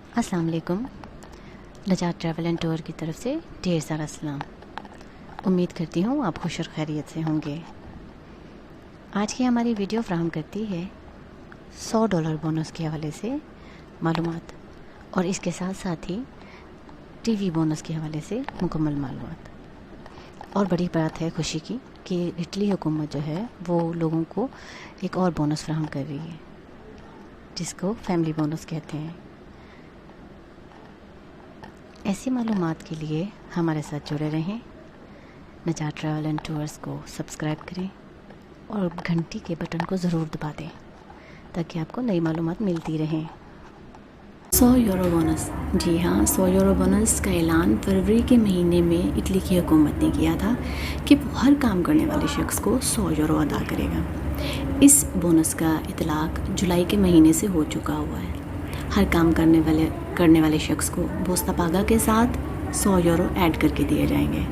अस्सलाम वालेकुम। नजात travel and tour की तरफ से ढेर सारा सलाम। उम्मीद करती हूँ आप खुश और खैरियत से होंगे। आज की हमारी वीडियो फराहम करती है $100 बोनस के हवाले से मालूमात, और इसके साथ साथ ही टीवी बोनस के हवाले से मुकम्मल मालूमात। और बड़ी बात है खुशी की कि इटली हुकूमत जो है वो लोगों को एक और बोनस फराहम कर रही है, जिसको फैमिली बोनस कहते हैं। ऐसी मालूमात के लिए हमारे साथ जुड़े रहें। नजात ट्रैवल एंड टूर्स को सब्सक्राइब करें और घंटी के बटन को ज़रूर दबा दें ताकि आपको नई मालूमात मिलती रहें। €100 बोनस। जी हाँ, €100 बोनस का ऐलान फरवरी के महीने में इटली की हुकूमत ने किया था कि वो हर काम करने वाले शख्स को €100 अदा करेगा। इस बोनस का इतलाक़ जुलाई के महीने से हो चुका हुआ है। हर काम करने वाले शख्स को बोस्ता पागा के साथ €100 ऐड करके दिए जाएंगे।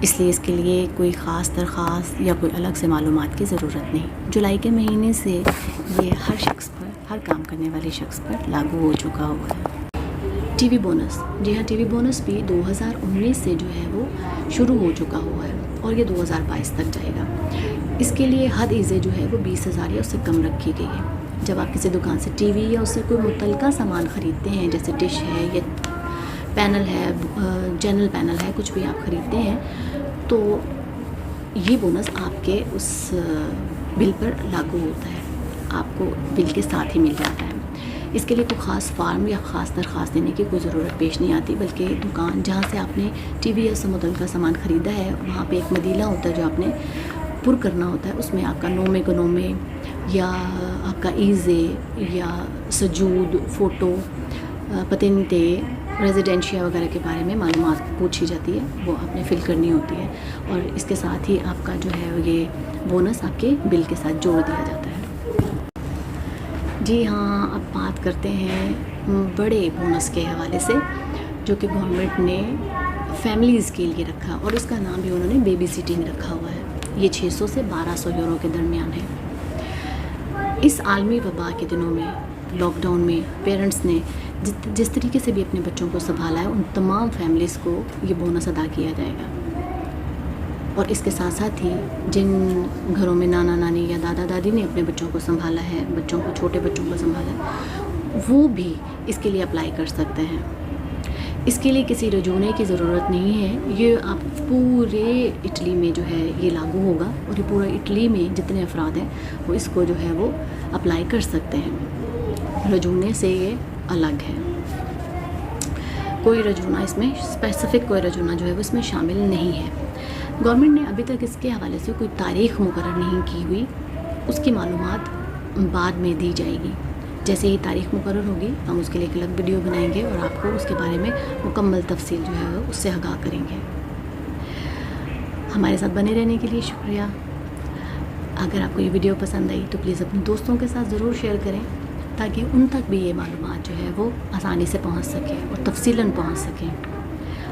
इसलिए इसके लिए कोई ख़ास दरख्वास्त या कोई अलग से मालूमात की ज़रूरत नहीं। जुलाई के महीने से ये हर शख्स पर, हर काम करने वाले शख्स पर लागू हो चुका हुआ है। TV bonus. जी हाँ, टीवी बोनस भी 2019 से जो है वो शुरू हो चुका हुआ है और ये 2022 तक जाएगा। इसके लिए हद ईज़े जो है वो 20,000 या उससे कम रखी गई है। जब आप किसी दुकान से टीवी या उससे कोई मुतलका सामान ख़रीदते हैं, जैसे डिश है या पैनल है, चैनल पैनल है, कुछ भी आप ख़रीदते हैं, तो ये बोनस आपके उस बिल पर लागू होता है, आपको बिल के साथ ही मिल जाता है। इसके लिए कोई ख़ास फार्म या ख़ास दरख्वास्त देने की कोई ज़रूरत पेश नहीं आती, बल्कि दुकान जहाँ से आपने टीवी या उससे मुतलका सामान ख़रीदा है वहाँ पे एक मदीला होता है जो आपने पुर करना होता है। उसमें आपका नोमे गनोमे या आपका ईज़े या सजूद, फ़ोटो, पतेंते, रेजिडेंशिया वगैरह के बारे में मालूमात पूछी जाती है, वो आपने फ़िल करनी होती है और इसके साथ ही आपका जो है ये बोनस आपके बिल के साथ जोड़ दिया जाता है। जी हाँ, अब बात करते हैं बड़े बोनस के हवाले से, जो कि गवर्नमेंट ने फैमिलीज़ के लिए रखा और उसका नाम भी उन्होंने बेबी सिटिंग रखा हुआ है। ये 600 से €1200 के दरमियान है। इस आलमी वबा के दिनों में, लॉकडाउन में पेरेंट्स ने जिस तरीके से भी अपने बच्चों को संभाला है, उन तमाम फैमिलीज़ को ये बोनस अदा किया जाएगा। और इसके साथ साथ ही जिन घरों में नाना नानी या दादा दादी ने अपने बच्चों को संभाला है, छोटे बच्चों को संभाला है, वो भी इसके लिए अप्लाई कर सकते हैं। इसके लिए किसी रजूने की ज़रूरत नहीं है। ये आप पूरे इटली में जो है ये लागू होगा और ये पूरा इटली में जितने अफराद हैं वो इसको जो है वो अप्लाई कर सकते हैं। रजूने से ये अलग है। कोई रजूना इसमें स्पेसिफ़िक कोई रजूना जो है वो इसमें शामिल नहीं है। गवर्नमेंट ने अभी तक इसके हवाले से कोई तारीख़ मुकर्रर नहीं की हुई, उसकी मालूमात बाद में दी जाएगी। जैसे ही तारीख़ मुकर्रर होगी हम उसके लिए एक अलग वीडियो बनाएंगे और आपको उसके बारे में मुकम्मल तफसील जो है उससे आगाह करेंगे। हमारे साथ बने रहने के लिए शुक्रिया। अगर आपको ये वीडियो पसंद आई तो प्लीज़ अपने दोस्तों के साथ ज़रूर शेयर करें ताकि उन तक भी ये मालूमात जो है वो आसानी से पहुंच सके और तफसीलन पहुंच सकें।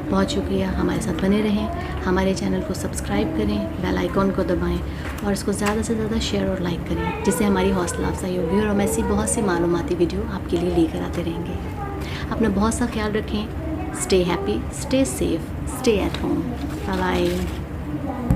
बहुत शुक्रिया, हमारे साथ बने रहें। हमारे चैनल को सब्सक्राइब करें, बेल आइकॉन को दबाएं और इसको ज़्यादा से ज़्यादा शेयर और लाइक करें, जिससे हमारी हौसला अफजाई होगी और हम ऐसी बहुत सी मालूमाती वीडियो आपके लिए लेकर आते रहेंगे। अपना बहुत सा ख्याल रखें। Stay happy, stay safe, stay at home. Bye bye.